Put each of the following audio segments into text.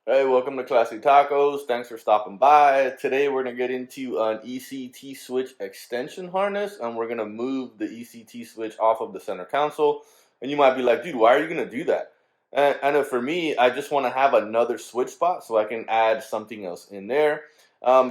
Hey, welcome to Classy Tacos. Thanks for stopping by. Today we're going to get into an ECT switch extension harness, and we're going to move the ECT switch off of the center console. And you might be like, dude, why are you going to do that? And I know for me, I just want to have another switch spot so I can add something else in there.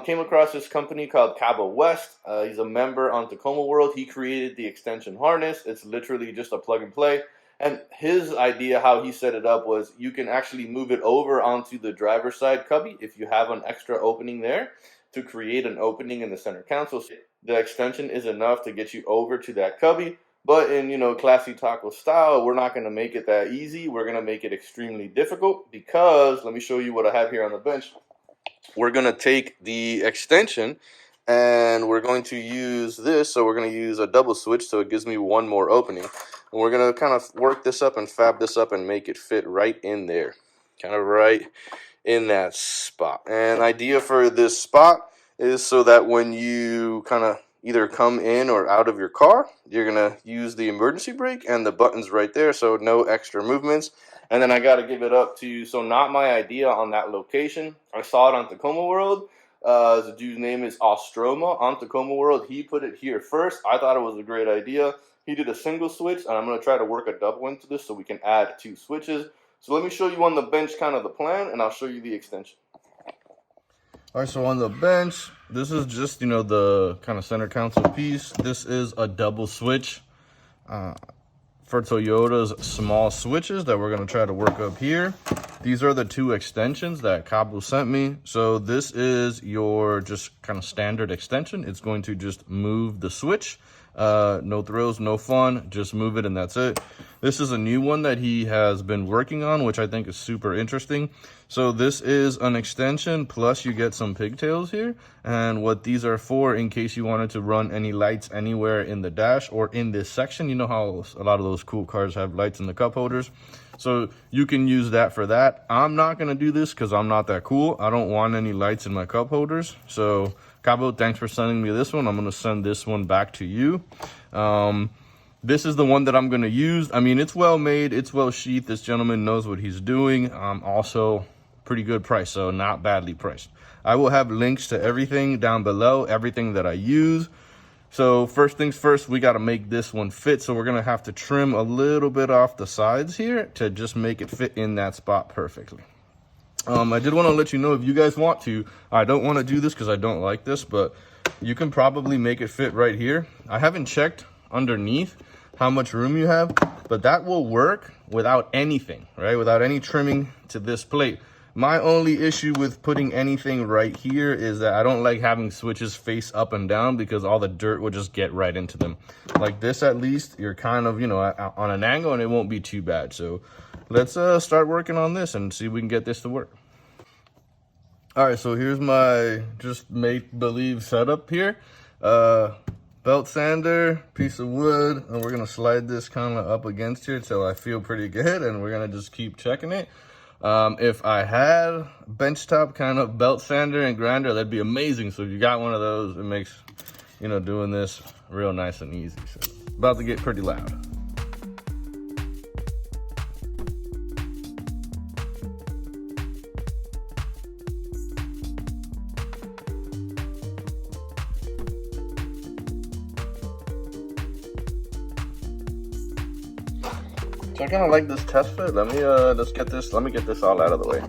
Came across this company called Cabo West. He's a member on Tacoma World. He created the extension harness. It's literally just a plug and play. And his idea, how he set it up, was you can actually move it over onto the driver's side cubby if you have an extra opening there to create an opening in the center console. So the extension is enough to get you over to that cubby. But in classy taco style, we're not going to make it that easy. We're going to make it extremely difficult because let me show you what I have here on the bench. We're going to take the extension and we're going to use this. So we're going to use a double switch so it gives me one more opening. And we're going to kind of work this up and fab this up and make it fit right in there. Kind of right in that spot. And idea for this spot is so that when you kind of either come in or out of your car, you're going to use the emergency brake and the button's right there, so no extra movements. And then I got to give it up to, so not my idea on that location. I saw it on Tacoma World. The dude's name is Ostroma on Tacoma World. He put it here first. I thought it was a great idea. He did a single switch, and I'm going to try to work a double into this so we can add two switches. So let me show you on the bench kind of the plan, and I'll show you the extension. All right, so on the bench, this is just, the kind of center console piece. This is a double switch for Toyota's small switches that we're going to try to work up here. These are the two extensions that Cabo sent me. So this is your just kind of standard extension. It's going to just move the switch. No thrills, no fun, just move it and that's it. This is a new one that he has been working on, which I think is super interesting. So this is an extension, plus you get some pigtails here. And what these are for, in case you wanted to run any lights anywhere in the dash or in this section. You know how a lot of those cool cars have lights in the cup holders. So you can use that for that. I'm not going to do this because I'm not that cool. I don't want any lights in my cup holders. So Cabo, thanks for sending me this one. I'm going to send this one back to you. This is the one that I'm going to use. I mean, it's well made. It's well sheathed. This gentleman knows what he's doing. Also, pretty good price, so not badly priced. I will have links to everything down below, everything that I use. So first things first, we got to make this one fit. So we're going to have to trim a little bit off the sides here to just make it fit in that spot perfectly. I did want to let you know, if you guys want to, I don't want to do this because I don't like this, but you can probably make it fit right here. I haven't checked underneath how much room you have, but that will work without anything, right? Without any trimming to this plate. My only issue with putting anything right here is that I don't like having switches face up and down because all the dirt will just get right into them. Like this, at least, you're kind of, on an angle and it won't be too bad. So let's start working on this and see if we can get this to work. All right, so here's my just make-believe setup here. Belt sander, piece of wood, and we're gonna slide this kind of up against here till I feel pretty good, and we're gonna just keep checking it. If I had benchtop kind of belt sander and grinder, that'd be amazing. So if you got one of those, it makes, doing this real nice and easy. So about to get pretty loud. So I kind of like this test fit. Let me get this all out of the way.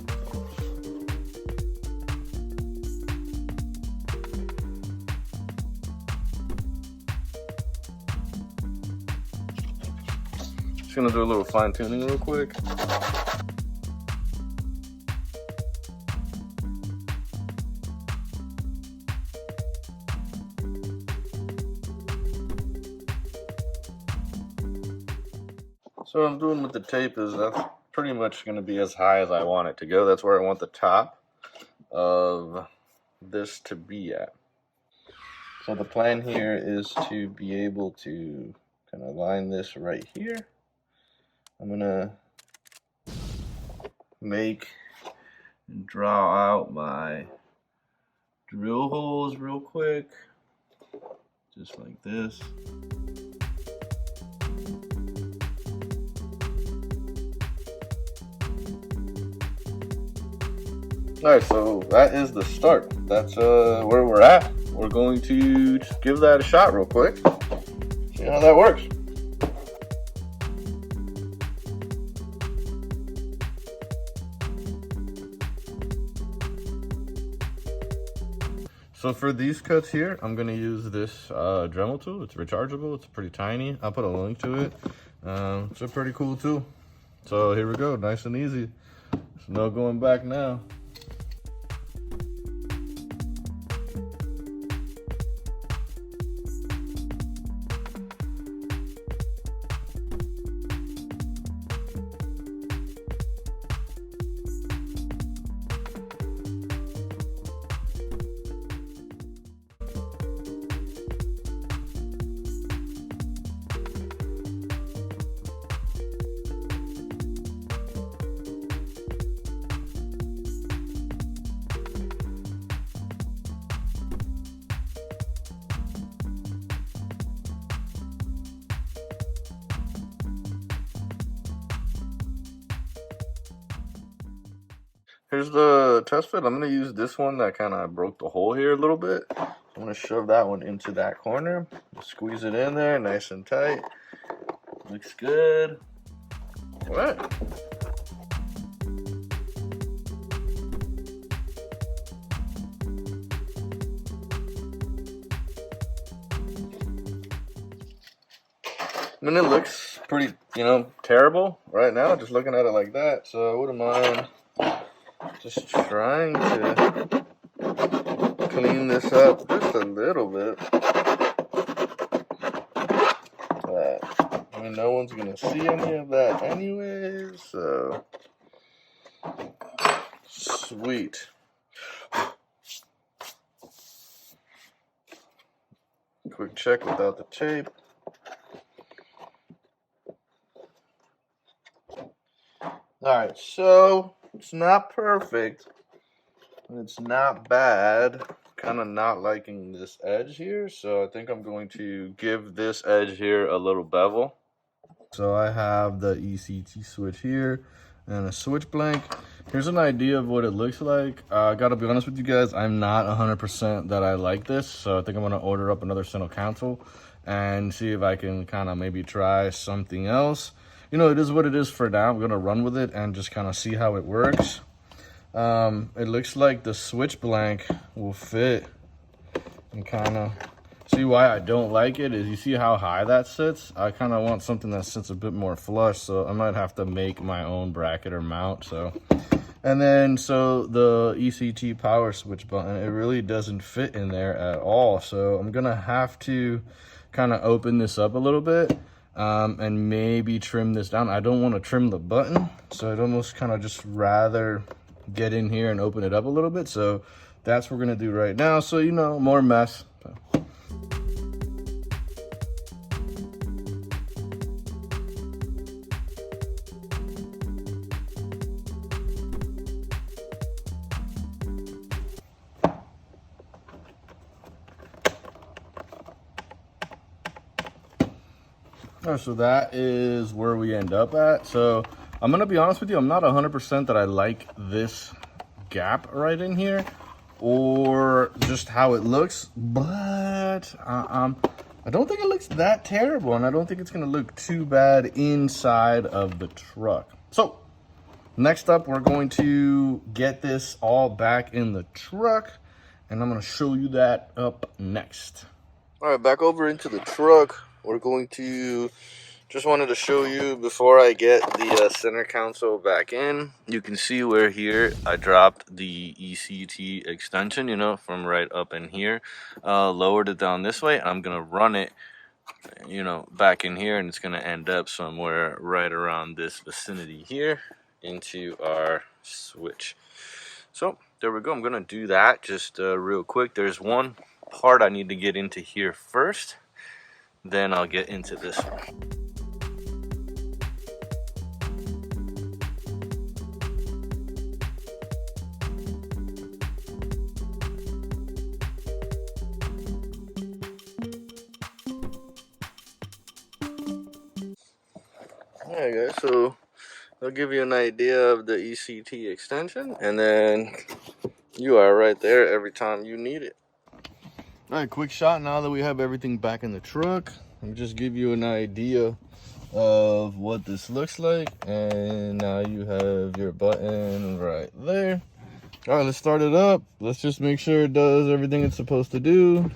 Just gonna do a little fine tuning real quick. So what I'm doing with the tape is that's pretty much going to be as high as I want it to go. That's where I want the top of this to be at. So the plan here is to be able to kind of line this right here. I'm going to make and draw out my drill holes real quick, just like this. Alright, so that is the start. That's where we're at. We're going to just give that a shot real quick. See how that works. So for these cuts here, I'm going to use this Dremel tool. It's rechargeable. It's pretty tiny. I'll put a link to it. It's a pretty cool tool. So here we go. Nice and easy. There's no going back now. Here's the test fit. I'm going to use this one that kind of broke the hole here a little bit. I'm going to shove that one into that corner. Squeeze it in there nice and tight. Looks good. All right. I mean, it looks pretty, terrible right now, just looking at it like that. So I wouldn't mind just trying to clean this up just a little bit. I mean, no one's gonna see any of that anyways, so sweet. Quick check without the tape. Alright, so it's not perfect, and it's not bad. Kind of not liking this edge here, so I think I'm going to give this edge here a little bevel. So I have the ECT switch here and a switch blank. Here's an idea of what it looks like. I gotta be honest with you guys, I'm not 100% that I like this, so I think I'm gonna order up another center console and see if I can kind of maybe try something else. It is what it is for now. I'm gonna run with it and just kind of see how it works. It looks like the switch blank will fit, and kind of see why I don't like it is you see how high that sits. I kind of want something that sits a bit more flush, so I might have to make my own bracket or mount. And then the ECT power switch button, it really doesn't fit in there at all, so I'm gonna have to kind of open this up a little bit and maybe trim this down. I don't want to trim the button, so I'd almost kind of just rather get in here and open it up a little bit. So that's what we're gonna do right now. So more mess. So that is where we end up at. So I'm gonna be honest with you, I'm not 100% that I like this gap right in here or just how it looks, but I don't think it looks that terrible, and I don't think it's gonna look too bad inside of the truck. So next up, we're going to get this all back in the truck, and I'm gonna show you that up next. All right, back over into the truck. We're going to, just wanted to show you before I get the center console back in. You can see where here I dropped the ECT extension, from right up in here. Lowered it down this way. I'm going to run it, back in here, and it's going to end up somewhere right around this vicinity here into our switch. So there we go. I'm going to do that just real quick. There's one part I need to get into here first. Then I'll get into this one. Alright guys, so They'll give you an idea of the ECT extension, and then you are right there every time you need it. All right, quick shot now that we have everything back in the truck. Let me just give you an idea of what this looks like, and now you have your button right there. All right, let's start it up. Let's just make sure it does everything it's supposed to do.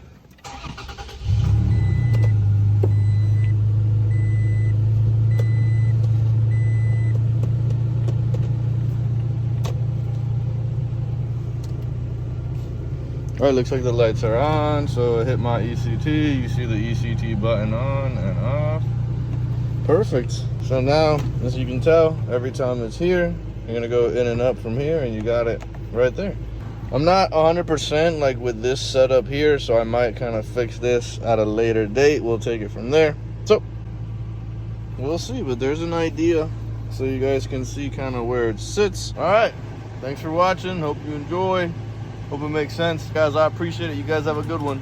All right, looks like the lights are on, so I hit my ECT. You see the ECT button on and off. Perfect. So now, as you can tell, every time it's here, you're gonna go in and up from here, and you got it right there. I'm not 100% like with this setup here, so I might kind of fix this at a later date. We'll take it from there. So, we'll see, but there's an idea, so you guys can see kind of where it sits. All right, thanks for watching. Hope you enjoy. Hope it makes sense. Guys, I appreciate it. You guys have a good one.